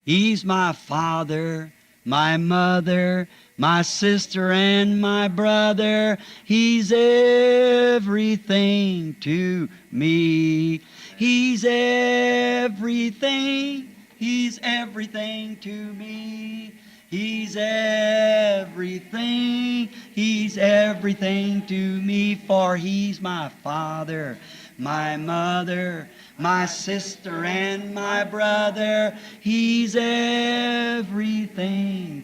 He's my father, my mother, my sister and my brother. He's everything to me. He's everything. He's everything to me. He's everything. He's everything to me. For He's my father, my mother, my sister and my brother. He's everything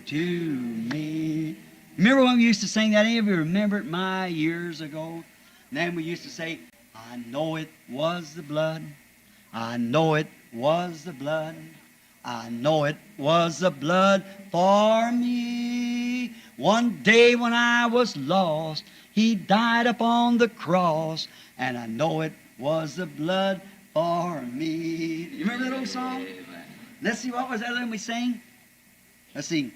to me. Remember when we used to sing that? Any of you remember it years ago? And then we used to say, I know it was the blood. I know it was the blood. I know it was the blood for me. One day when I was lost, He died upon the cross, and I know it was the blood for me. You remember that old song? Let's see, what was that when we sang? Let's see.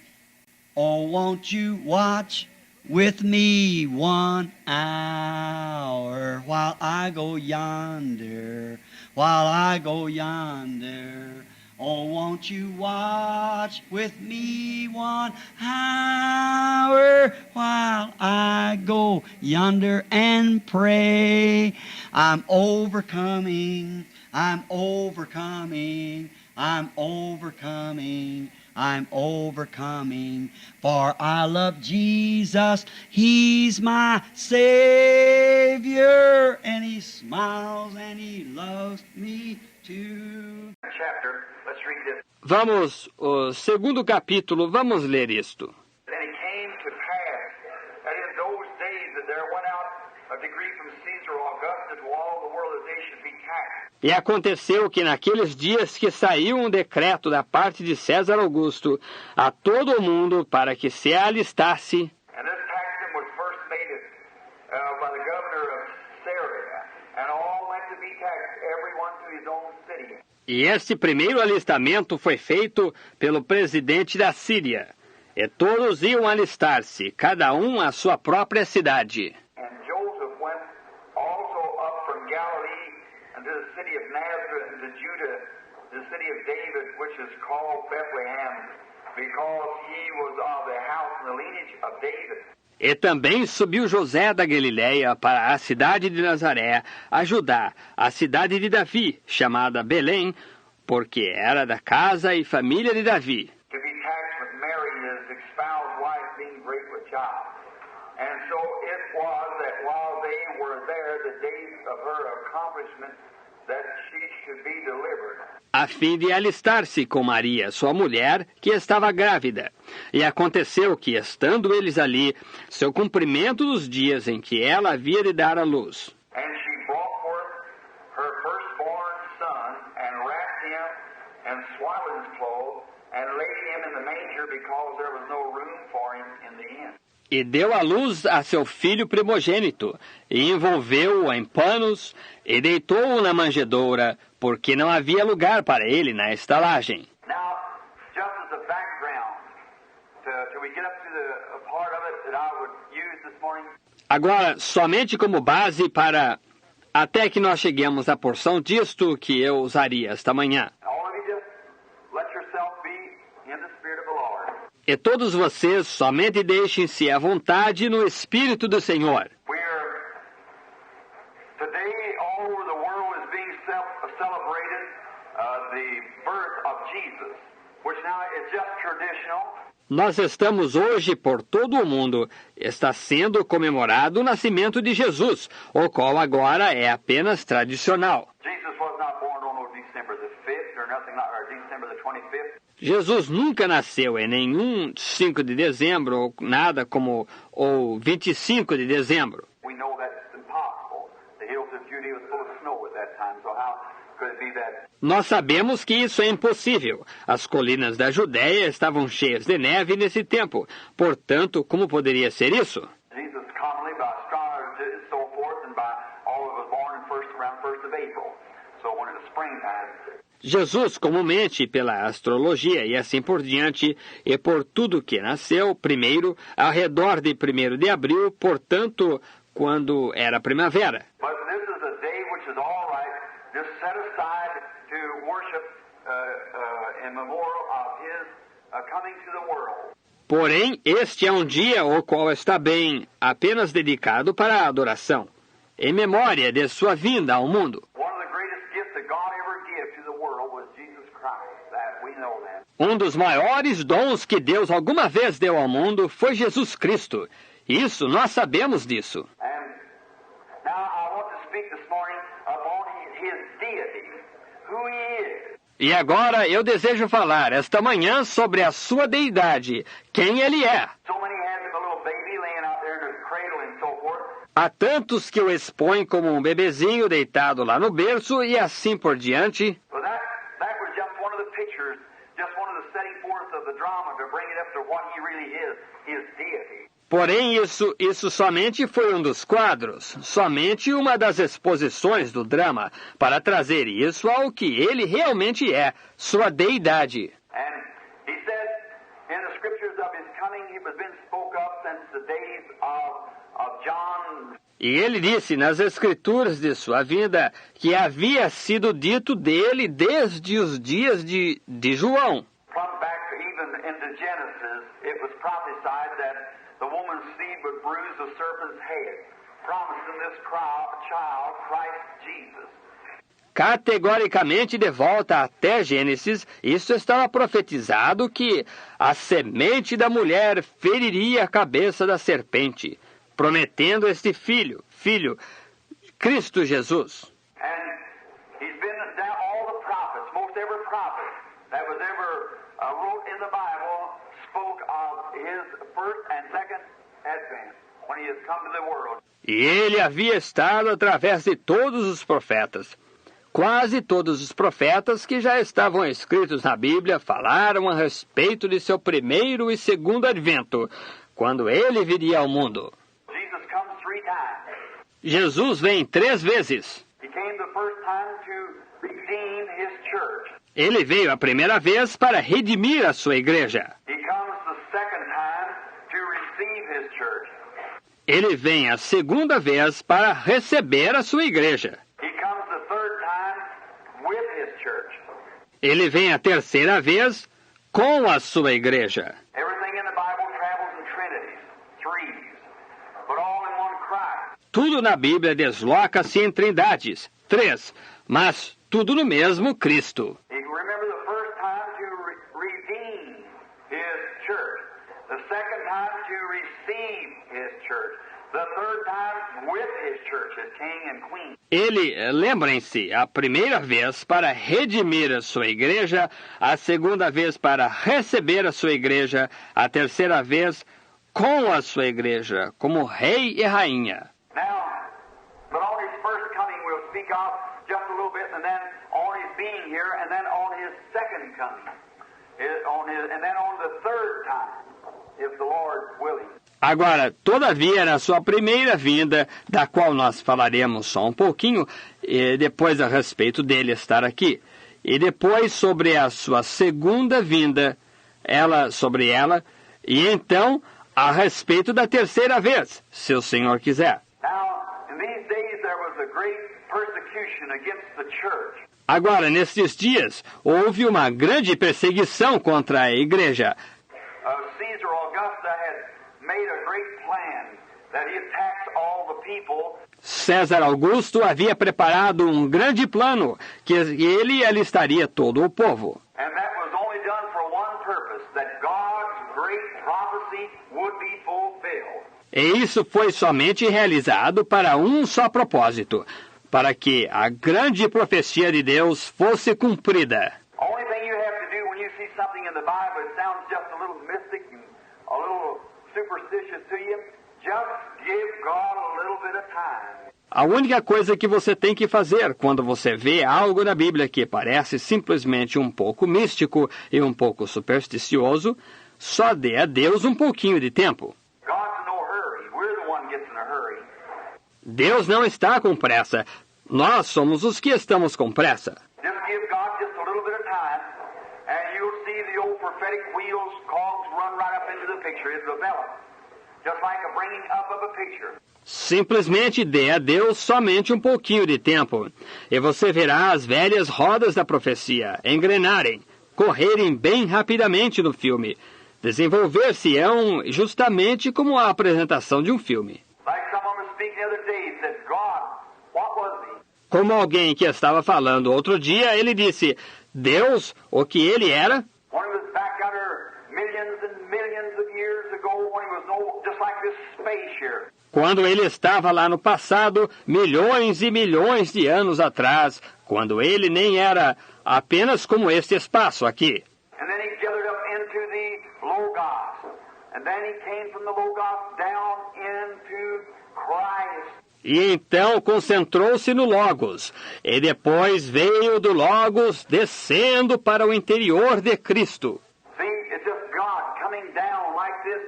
Oh, won't you watch with me 1 hour while I go yonder, while I go yonder. Oh, won't you watch with me 1 hour while I go yonder and pray? I'm overcoming, I'm overcoming, I'm overcoming, I'm overcoming, for I love Jesus, He's my Savior, and He smiles and He loves me too. Vamos, o segundo capítulo, vamos ler isto. Then it came to pass that in those days that there went out a decree from Caesar Augustus to all the world that they should be taxed. E aconteceu que naqueles dias que saiu um decreto da parte de César Augusto a todo o mundo para que se alistasse. And this taxing was first made by the governor of Syria, and all went to be taxed, everyone to his own city. E este primeiro alistamento foi feito pelo presidente da Síria. E todos iam alistar-se, cada um à sua própria cidade. And Joseph went also up from Galilee unto the city of Nazareth and to Judah, the city of David, which is called Bethlehem, because he was of the house and the lineage of David. E também subiu José da Galileia para a cidade de Nazaré, a Judá, a cidade de Davi, chamada Belém, porque era da casa e família de Davi. To be taxed with Mary, his espoused wife, being great with child. And so it was that while they were there, the days of her accomplishment, that she should be delivered. A fim de alistar-se com Maria, sua mulher, que estava grávida. E aconteceu que, estando eles ali, seu cumprimento dos dias em que ela havia de dar à luz. And she brought forth her firstborn son, and wrapped him in swaddling clothes, and laid him in the manger, because there was no room for him in the inn. E deu à luz a seu filho primogênito, e envolveu-o em panos, e deitou-o na manjedoura, porque não havia lugar para ele na estalagem. Now, just as a background, till we get up to the part of it that I would use this morning. Agora, somente como base para até que nós cheguemos à porção disto que eu usaria esta manhã. All of you just let yourself be in the Spirit of the Lord. E todos vocês somente deixem-se à vontade no Espírito do Senhor. Today, all over the world is being celebrated the birth of Jesus, which now is just traditional. Nós estamos hoje por todo o mundo. Está sendo comemorado o nascimento de Jesus, o qual agora é apenas tradicional. Jesus was not born on December the 5th or nothing like, or December the 25th. Jesus nunca nasceu em nenhum 5 de dezembro, ou nada como o 25 de dezembro. We know that's impossible. The hills of Judea was full of snow at that time, so how could it be that? Nós sabemos que isso é impossível. As colinas da Judéia estavam cheias de neve nesse tempo. Portanto, como poderia ser isso? Jesus commonly by astrologers and so forth, and by all that was born around 1st of April. So when it was springtime. Jesus, comumente, pela astrologia e assim por diante, e por tudo que nasceu, primeiro, ao redor de 1º de abril, portanto, quando era primavera. But this is a day which is all right, just set aside to worship in memorial of his coming to the world. Porém, este é um dia o qual está bem apenas dedicado para a adoração, em memória de sua vinda ao mundo. One of the greatest gifts that God ever gave to the world was Jesus Christ. That we know that. Um dos maiores dons que Deus alguma vez deu ao mundo foi Jesus Cristo. Isso, nós sabemos disso. And now I want to speak this morning upon his deity, who he is. E agora eu desejo falar esta manhã sobre a sua deidade, quem ele é. So many has a little baby laying out there in his cradle and so forth. Há tantos que o expõem como um bebezinho deitado lá no berço e assim por diante. But that was just one of the pictures, just one of the setting forth of the drama to bring it up to what he really is, his deity. Porém, isso somente foi um dos quadros, somente uma das exposições do drama, para trazer isso ao que ele realmente é, sua deidade. And he said in the scriptures of his coming, it was been spoke of since the days of John. E ele disse nas escrituras de sua vinda que havia sido dito dele desde os dias de João. From back even into Genesis, it was prophesied that the woman's seed would bruise the serpent's head, promising this child, Christ Jesus. Categoricamente de volta até Gênesis, isso estava profetizado que a semente da mulher feriria a cabeça da serpente, prometendo este filho, Cristo Jesus. And he's been down all the prophets, most every prophet that was ever wrote in the Bible spoke of his first and second advent when he has come to the world. E ele havia estado através de todos os profetas. Quase todos os profetas que já estavam escritos na Bíblia falaram a respeito de seu primeiro e segundo advento, quando ele viria ao mundo. Jesus comes 3 times. Jesus vem 3 vezes. He came the first time to redeem his church. Ele veio a primeira vez para redimir a sua igreja. He comes the second time to receive his church. Ele vem a segunda vez para receber a sua igreja. He comes the third time with his church. Ele vem a terceira vez com a sua igreja. Everything in the Bible travels in trinities, threes, but all in one Christ. Tudo na Bíblia desloca-se em trindades, 3, mas tudo no mesmo Cristo. You can remember the first time to redeem his church, the second time to receive his church, the third time with his church as king and queen. Lembrem-se, a primeira vez para redimir a sua igreja, a segunda vez para receber a sua igreja, a terceira vez com a sua igreja, como rei e rainha. Now, but on his first coming we'll speak of just a little bit, and then on his being here, and then on his second coming, and then on the third time, if the Lord willing. Agora, todavia, na sua primeira vinda, da qual nós falaremos só um pouquinho, e depois a respeito dele estar aqui, e depois sobre a sua segunda vinda, sobre ela, e então a respeito da terceira vez, se o Senhor quiser. Now, in these days there was a great persecution against the church. Agora, nestes dias, houve uma grande perseguição contra a igreja. Caesar Augusta had made a great plan that he attacks all the people. César Augusto havia preparado um grande plano, que ele alistaria todo o povo. And that was only done for one purpose, that God's great prophecy would be fulfilled. E isso foi somente realizado para um só propósito, para que a grande profecia de Deus fosse cumprida. Only thing you have to do when you see something in the Bible that sounds just a little mystic and a little superstitious to you, just give God a little bit of time. A única coisa que você tem que fazer quando você vê algo na Bíblia que parece simplesmente um pouco místico e um pouco supersticioso, só dê a Deus um pouquinho de tempo. God's in no hurry. We're the one gets in a hurry. Deus não está com pressa. Nós somos os que estamos com pressa. Just give God just a little bit of time, and you'll see the old prophetic wheels, cogs run right up into the picture. It develops, just like a bringing up of a picture. Simplesmente dê a Deus somente um pouquinho de tempo, e você verá as velhas rodas da profecia engrenarem, correrem bem rapidamente no filme. Desenvolver-se-ão justamente como a apresentação de um filme. Like someone was speaking the other day, he said, God, what was he? Como alguém que estava falando outro dia, ele disse, Deus, o que ele era? When he was back out there millions and millions of years ago, when he was just like this space here. Quando ele estava lá no passado, milhões e milhões de anos atrás, quando ele nem era apenas como este espaço aqui. And then he gathered up into the Logos. And then he came from the Logos down into Christ. E então concentrou-se no Logos, e depois veio do Logos descendo para o interior de Cristo. See, it's just God coming down like this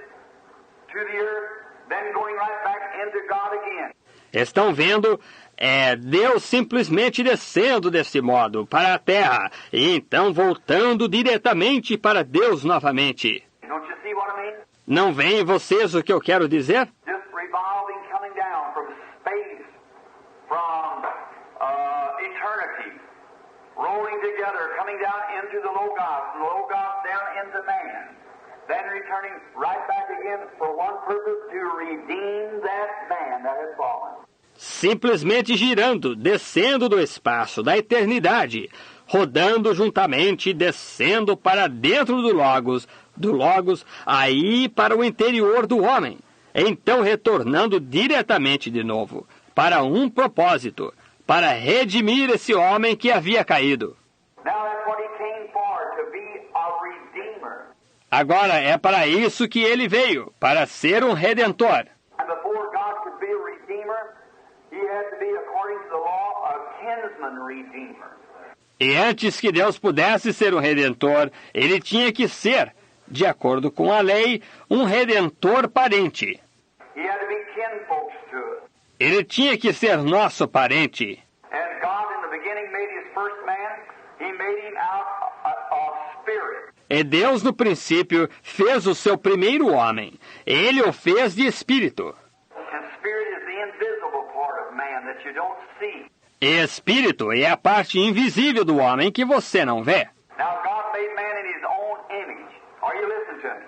to the earth, then going right back into God again. Estão vendo? É Deus simplesmente descendo desse modo para a terra, e então voltando diretamente para Deus novamente. Don't you see what I mean? Não veem vocês o que eu quero dizer? Just revolving, coming down from space, from eternity, rolling together, coming down into the Logos, and the Logos down into man, then returning right back again for one purpose, to redeem that man that had fallen. Simplesmente girando, descendo do espaço, da eternidade, rodando juntamente, descendo para dentro do Logos, aí para o interior do homem, então retornando diretamente de novo, para um propósito, para redimir esse homem que havia caído. Now that's what he came for, to be a redeemer. Agora é para isso que ele veio, para ser um redentor. And before God could be a redeemer, he had to be, according to the law, a kinsman redeemer. E antes que Deus pudesse ser um redentor, ele tinha que ser, de acordo com a lei, um redentor parente. He had to be kinfolks to us. Ele tinha que ser nosso parente. And God, in the beginning, made his first man. He made him out of spirit. E Deus, no princípio, fez o seu primeiro homem. Ele o fez de espírito. And spirit is the invisible part of man that you don't see. E espírito é a parte invisível do homem que você não vê. Now, God made man in his own image. Are you listening to me?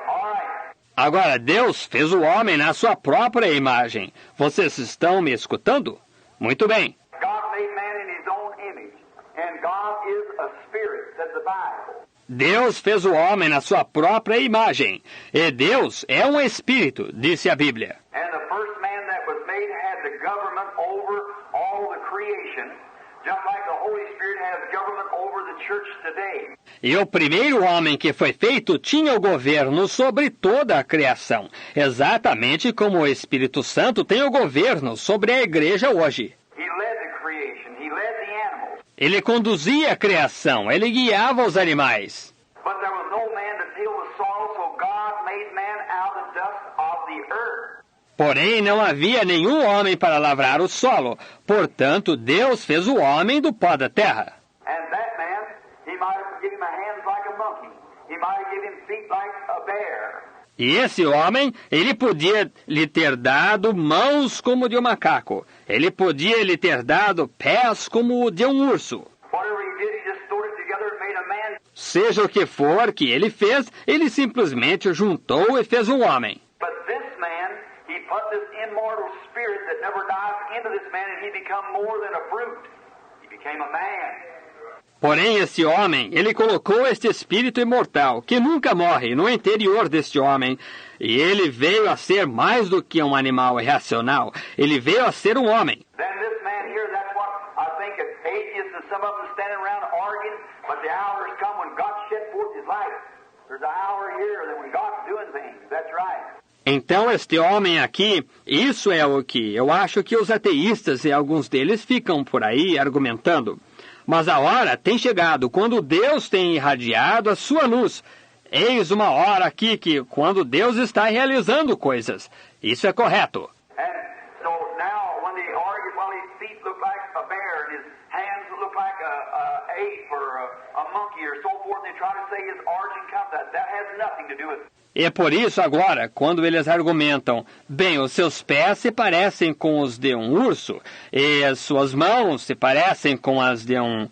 All right. Agora, Deus fez o homem na sua própria imagem. Vocês estão me escutando? Muito bem. God made man in his own image. And God is a spirit, said the Bible. Deus fez o homem na sua própria imagem. E Deus é um espírito, disse a Bíblia. And the first man that was made had the government over all the creation, just like the Holy Spirit has government over the church today. E o primeiro homem que foi feito tinha o governo sobre toda a criação, exatamente como o Espírito Santo tem o governo sobre a igreja hoje. He led the creation. He led the animals. Ele conduzia a criação, ele guiava os animais. But there was no man to till the soil, so God made man out of the dust of the earth. Porém, não havia nenhum homem para lavrar o solo. Portanto, Deus fez o homem do pó da terra. And that man, he might have given him hands like a monkey. He might have given him feet like a bear. E esse homem, ele podia lhe ter dado mãos como de um macaco. Ele podia lhe ter dado pés como o de um urso. Whatever he did, he just sewed it together and made a man. Seja o que for que ele fez, ele simplesmente juntou e fez um homem. But this man, he put this immortal spirit that never dies into this man, and he become more than a brute. He became a man. Porém, esse homem, ele colocou este espírito imortal, que nunca morre, no interior deste homem. E ele veio a ser mais do que um animal irracional. Ele veio a ser um homem. Then this man here, that's what I think of atheists and some of them standing around arguing, but the hour has come when God shed forth his light. There's an hour here that when God's doing things. That's right. Então, este homem aqui, isso é o que eu acho que os ateístas e alguns deles ficam por aí argumentando. Mas a hora tem chegado quando Deus tem irradiado a sua luz. Eis uma hora aqui que quando Deus está realizando coisas. Isso é correto. And so now when they argue, well, his feet look like a bear and his hands look like a ape or a monkey or so forth, and they try to say his origin comes. That has nothing to do with it. E é por isso agora, quando eles argumentam, bem, os seus pés se parecem com os de um urso, e as suas mãos se parecem com as de um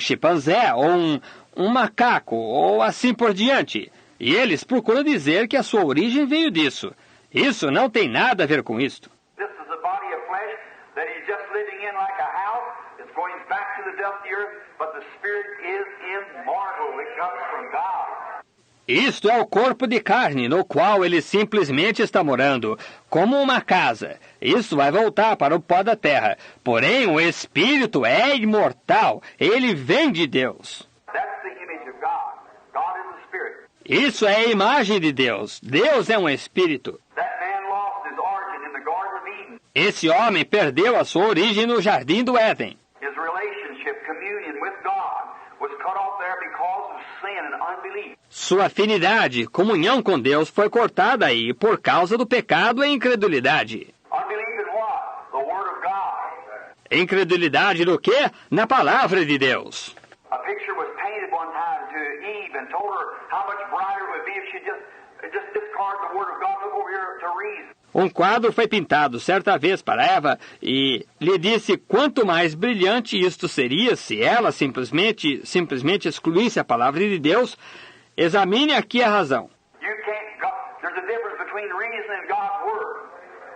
chimpanzé, ou um macaco, ou assim por diante. E eles procuram dizer que a sua origem veio disso. Isso não tem nada a ver com isto. This is a body of flesh that he's just living in like a house. It's going back to the dust of the earth, but the spirit is immortal. It comes from God. Isto é o corpo de carne, no qual ele simplesmente está morando, como uma casa. Isso vai voltar para o pó da terra. Porém, o espírito é imortal. Ele vem de Deus. That's the image of God. God is the spirit. Isso é a imagem de Deus. Deus é um espírito. That man lost his origin in the Garden of Eden. Esse homem perdeu a sua origem no Jardim do Éden. His relationship, communion with God, was cut off there because of sin and unbelief. Sua afinidade, comunhão com Deus foi cortada aí por causa do pecado e incredulidade. Unbelief in what? The Word of God. Incredulidade do quê? Na palavra de Deus. A picture was painted one time to Eve and told her how much brighter it would be if she just discarded the Word of God, look over here to reason. Um quadro foi pintado certa vez para Eva e lhe disse quanto mais brilhante isto seria se ela simplesmente excluísse a palavra de Deus. Examine aqui a razão. There's a difference between reason and God's Word.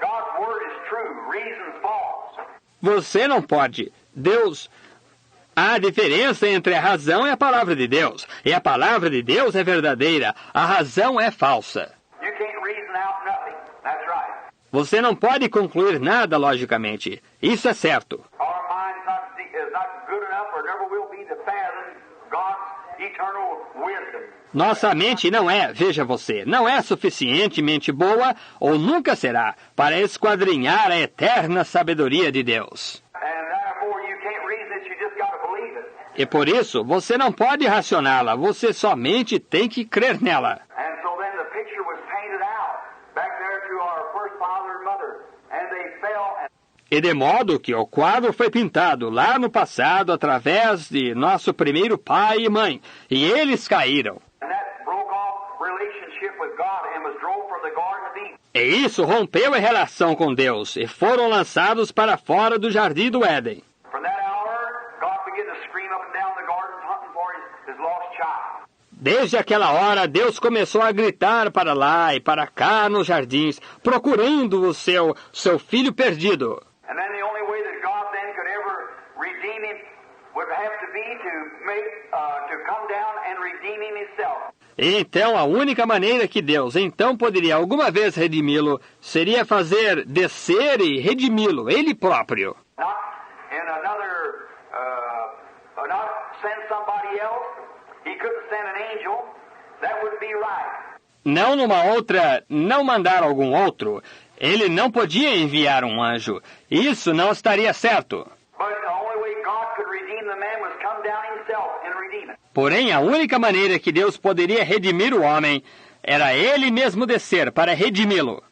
God's Word is true, reason's false. Você não pode. Deus... Há diferença entre a razão e a palavra de Deus. E a palavra de Deus é verdadeira. A razão é falsa. You can't reason out nothing. That's right. Você não pode concluir nada logicamente. Isso é certo. Our mind is not good enough or never will be to fathom God's eternal wisdom. Nossa mente não é, veja você, não é suficientemente boa ou nunca será para esquadrinhar a eterna sabedoria de Deus. E por isso, você não pode racioná-la, você somente tem que crer nela. E de modo que o quadro foi pintado lá no passado através de nosso primeiro pai e mãe, e eles caíram. E isso rompeu a relação com Deus, e foram lançados para fora do Jardim do Éden. Desde aquela hora, Deus começou a gritar para lá e para cá nos jardins, procurando o seu filho perdido. E então, a única maneira que Deus então poderia alguma vez redimi-lo seria fazer descer e redimi-lo, ele próprio. Não numa outra, não mandar algum outro. Ele não podia enviar um anjo. Isso não estaria certo. Porém, a única maneira que Deus poderia redimir o homem era ele mesmo descer para redimi-lo.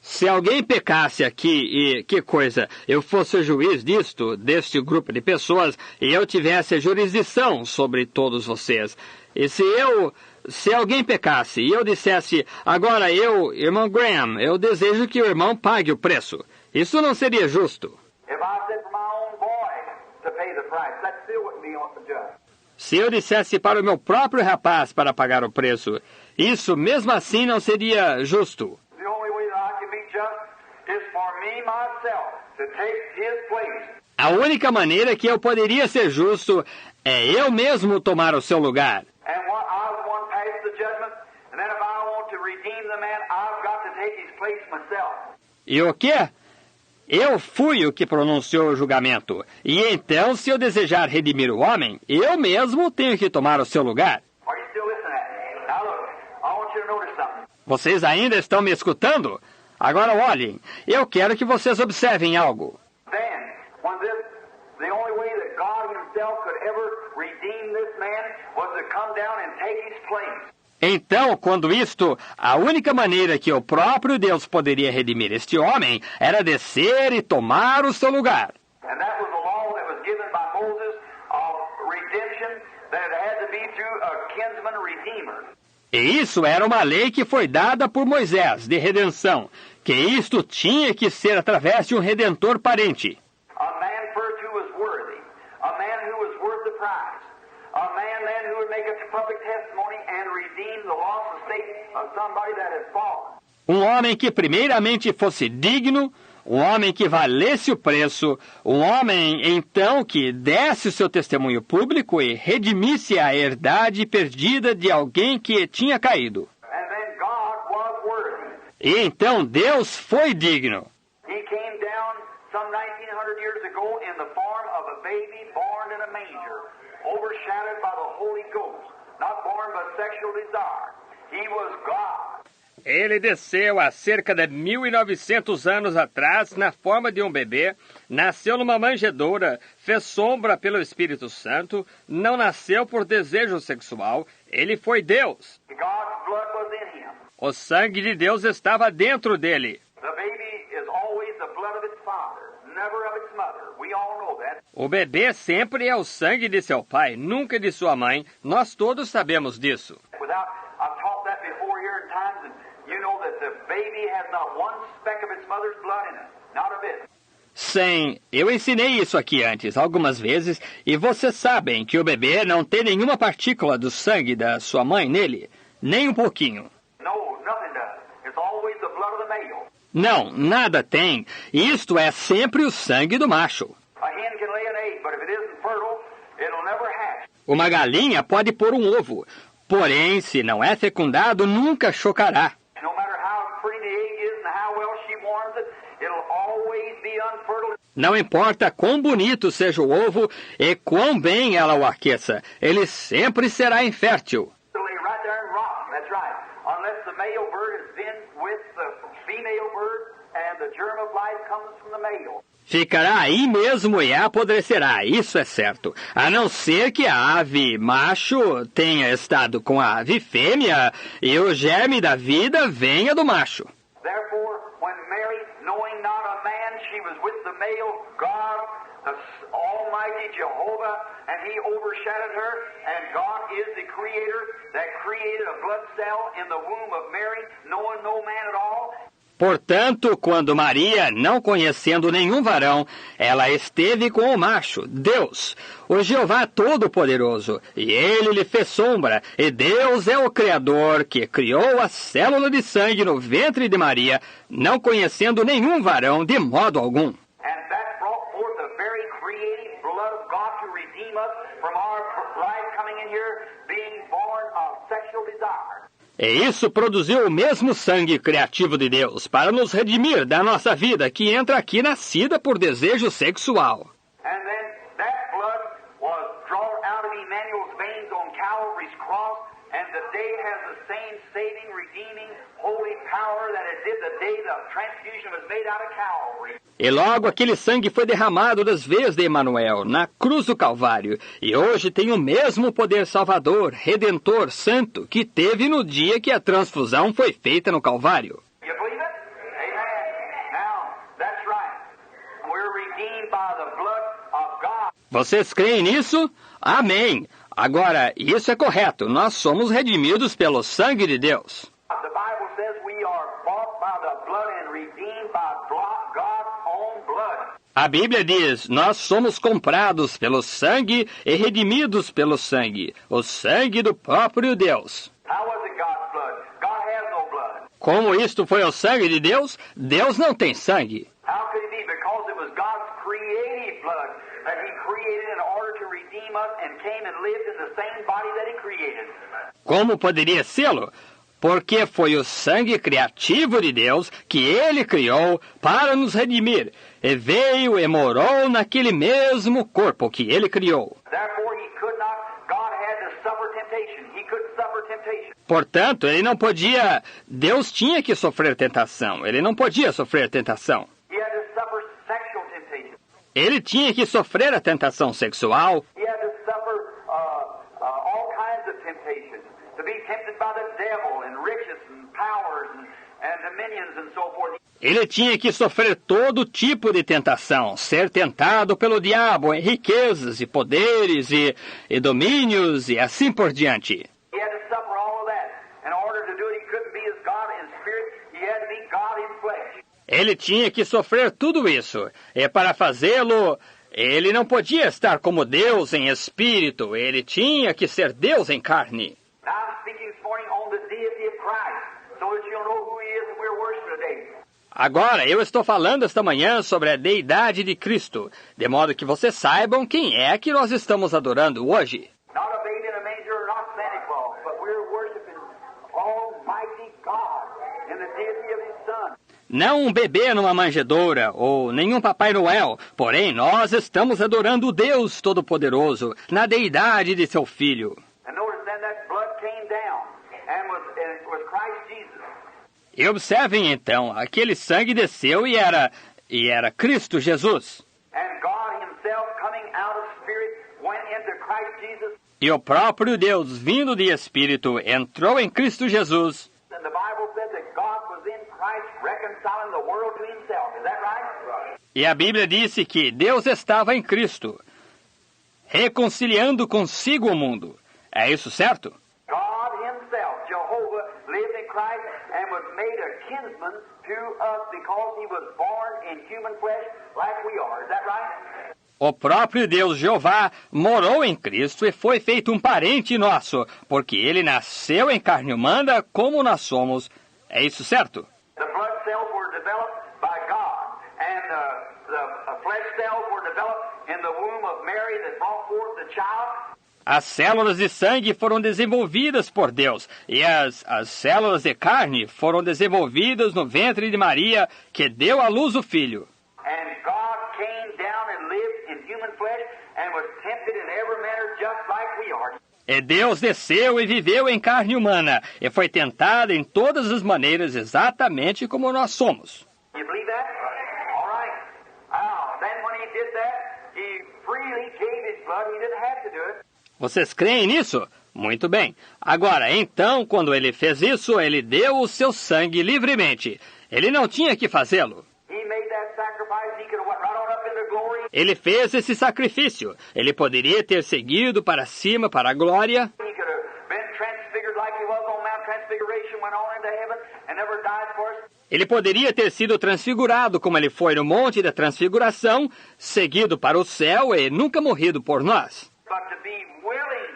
Se alguém pecasse aqui e, que coisa, eu fosse o juiz deste grupo de pessoas, e eu tivesse a jurisdição sobre todos vocês. E se alguém pecasse e eu dissesse, agora irmão Graham, eu desejo que o irmão pague o preço. Isso não seria justo. Se eu dissesse para o meu próprio rapaz para pagar o preço, isso mesmo assim não seria justo. A única maneira que eu poderia ser justo é eu mesmo tomar o seu lugar. E o quê? Eu fui o que pronunciou o julgamento. E então, se eu desejar redimir o homem, eu mesmo tenho que tomar o seu lugar. Vocês ainda estão me escutando? Agora olhem, eu quero que vocês observem algo. Então, quando a única maneira que o próprio Deus poderia redimir este homem era descer e tomar o seu lugar. E isso era uma lei que foi dada por Moisés, de redenção, que isto tinha que ser através de um redentor parente. A man first who was worthy, a man who was worth the price, a man then who would make a public testimony and redeem the lost estate of somebody that had fallen. Um homem que primeiramente fosse digno, um homem que valesse o preço, um homem, então, que desse o seu testemunho público e redimisse a herdade perdida de alguém que tinha caído. And then God was worthy. E então Deus foi digno. He came down some 1900 years ago in the form of a baby born in a manger, overshadowed by the Holy Ghost, not born by sexual desire. He was God. Ele desceu há cerca de 1900 anos atrás na forma de um bebê, nasceu numa manjedoura, fez sombra pelo Espírito Santo, não nasceu por desejo sexual, ele foi Deus. God's blood was in him. O sangue de Deus estava dentro dele. The baby is always the blood of its father, never of its mother. We all know that. O bebê sempre é o sangue de seu pai, nunca de sua mãe. Nós todos sabemos disso. I've taught that before here in times, and you know that the baby has not one speck of its mother's blood in it, not a bit. Sim, eu ensinei isso aqui antes, algumas vezes, e vocês sabem que o bebê não tem nenhuma partícula do sangue da sua mãe nele, nem um pouquinho. No, nothing does. It's always the blood of the male. Não, nada tem. Isto é sempre o sangue do macho. A hen can lay an egg, but if it isn't fertile, it'll never hatch. Uma galinha pode pôr um ovo, porém, se não é fecundado, nunca chocará. No matter how pretty the egg is and how well she warms it, it'll always be unfertile. Não importa quão bonito seja o ovo e quão bem ela o aqueça, ele sempre será infértil. It'll lay right there and rot. That's right. Unless the male bird has been with the female bird and the germ of life comes from the male. Ficará aí mesmo e apodrecerá, isso é certo. A não ser que a ave macho tenha estado com a ave fêmea e o germe da vida venha do macho. Therefore, when Mary, knowing not a man, she was with the male God, the Almighty Jehovah, and He overshadowed her, and God is the Creator that created a blood cell in the womb of Mary, knowing no man at all. Portanto, quando Maria, não conhecendo nenhum varão, ela esteve com o macho, Deus, o Jeová Todo-Poderoso, e ele lhe fez sombra, e Deus é o Criador que criou a célula de sangue no ventre de Maria, não conhecendo nenhum varão de modo algum. And that brought forth the very creative blood of God to redeem us from our life coming in here being born of sexual desire. E isso produziu o mesmo sangue criativo de Deus para nos redimir da nossa vida que entra aqui nascida por desejo sexual. And then that blood was drawn out of Emmanuel's veins on Calvary's cross, and today has the same saving, redeeming, holy power that it did the day the transfusion was made out of Calvary. E logo aquele sangue foi derramado das veias de Emanuel, na cruz do Calvário, e hoje tem o mesmo poder salvador, redentor, santo, que teve no dia que a transfusão foi feita no Calvário. You believe it? Amen. Now, that's right. We're redeemed by the blood of God. Vocês creem nisso? Amém! Agora, isso é correto, nós somos redimidos pelo sangue de Deus. The Bible says we are bought by the blood and redeemed by God's own blood. A Bíblia diz, nós somos comprados pelo sangue e redimidos pelo sangue, o sangue do próprio Deus. How was it God's blood? God has no blood. Como isto foi o sangue de Deus, Deus não tem sangue. How could it be? Because it was God's creative blood that He created in order to redeem us and came and lived in the same body that He created. Como poderia sê-lo? Porque foi o sangue criativo de Deus que Ele criou para nos redimir, e veio e morou naquele mesmo corpo que Ele criou. Therefore, He could not, God had to suffer temptation. He couldn't suffer temptation. Portanto, Ele não podia, Deus tinha que sofrer tentação, Ele não podia sofrer tentação. He had to suffer sexual temptation. Ele tinha que sofrer a tentação sexual. He had to suffer all kinds of temptations. To be tempted by the devil and riches and powers and dominions and so forth. Ele tinha que sofrer todo tipo de tentação, ser tentado pelo diabo em riquezas e poderes e domínios e assim por diante. He had to suffer all of that. And do it. He couldn't be as God in spirit. He had to be God in flesh. Ele tinha que sofrer tudo isso. E para fazê-lo, ele não podia estar como Deus em espírito. Ele tinha que ser Deus em carne. Now I'm speaking this morning on the deity of Christ, so that you'll know who He is that we're worshiping today. Agora, eu estou falando esta manhã sobre a deidade de Cristo, de modo que vocês saibam quem é que nós estamos adorando hoje. Not a baby in a manger, not Santa Claus, but we're worshiping Almighty God in the deity of His Son. Não um bebê numa manjedoura ou nenhum Papai Noel, porém nós estamos adorando o Deus Todo-Poderoso na deidade de seu Filho. And notice then that blood came down and it was Christ Jesus. E observem então, aquele sangue desceu e era Cristo Jesus. And God Himself coming out of spirit went into Christ Jesus. E o próprio Deus, vindo de Espírito, entrou em Cristo Jesus. And the Bible said that God was in Christ reconciling the world to Himself. Is that right? E a Bíblia disse que Deus estava em Cristo, reconciliando consigo o mundo. É isso certo? God Himself, Jehovah, lived in Christ and was made a kinsman to us because He was born in human flesh like we are. Is that right? O próprio Deus Jeová morou em Cristo e foi feito um parente nosso, porque ele nasceu em carne humana como nós somos. É isso certo? The blood cells were developed by God, and the flesh cells were developed in the womb of Mary that brought forth the child. As células de sangue foram desenvolvidas por Deus, e as células de carne foram desenvolvidas no ventre de Maria, que deu à luz o Filho. And God came down and lived in human flesh and was tempted in every manner just like we are. E Deus desceu e viveu em carne humana, e foi tentado em todas as maneiras exatamente como nós somos. You believe that? All right. Now, then when He did that, He freely gave His blood. He didn't have to do it. Vocês creem nisso? Muito bem. Agora, então, quando ele fez isso, ele deu o seu sangue livremente. Ele não tinha que fazê-lo. He made that sacrifice. He could have went right on up into glory. Ele fez esse sacrifício. Ele poderia ter seguido para cima, para a glória. He could have been transfigured like He was on Mount Transfiguration, went on into heaven and never died for us. Ele poderia ter sido transfigurado como ele foi no Monte da Transfiguração, seguido para o céu e nunca morrido por nós. But to be willing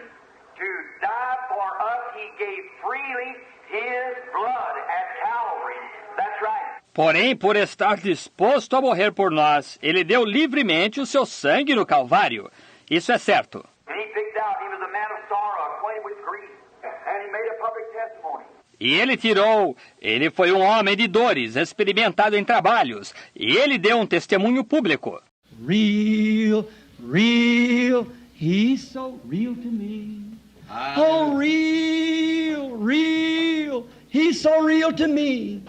to die for us, He gave freely His blood at Calvary. That's right. Porém, por estar disposto a morrer por nós, ele deu livremente o seu sangue no Calvário. Isso é certo. And He picked out, He was a man of sorrow, acquainted with grief, and He made a public testimony. E ele foi um homem de dores, experimentado em trabalhos, e ele deu um testemunho público. Real, real, He's so real to me. Oh, real, real, He's so real to me.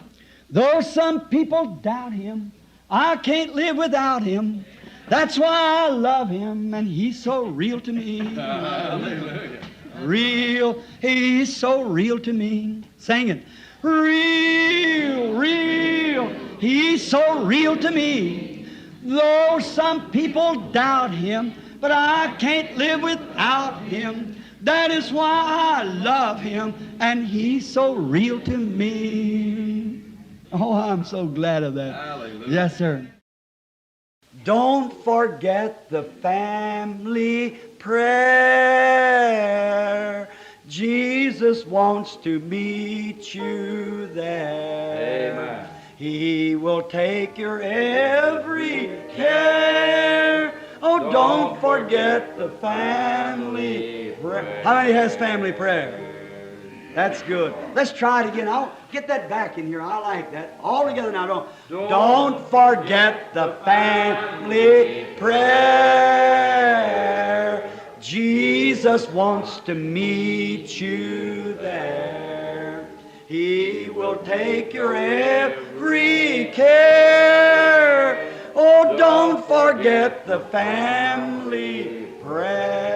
Though some people doubt Him, I can't live without Him. That's why I love Him, and He's so real to me. Hallelujah. Real, He's so real to me. Sing it. Real, real, He's so real to me. Though some people doubt Him, but I can't live without Him. That is why I love Him, and He's so real to me. Oh, I'm so glad of that. Hallelujah. Yes, sir. Don't forget the family prayer. Jesus wants to meet you there. Amen. He will take your every care. Oh, don't forget the family prayer. How many has family prayer? That's good. Let's try it again. I'll get that back in here. I like that. All together now. Don't forget the family prayer. Jesus wants to meet you there. He will take your every care. Oh, don't forget the family prayer.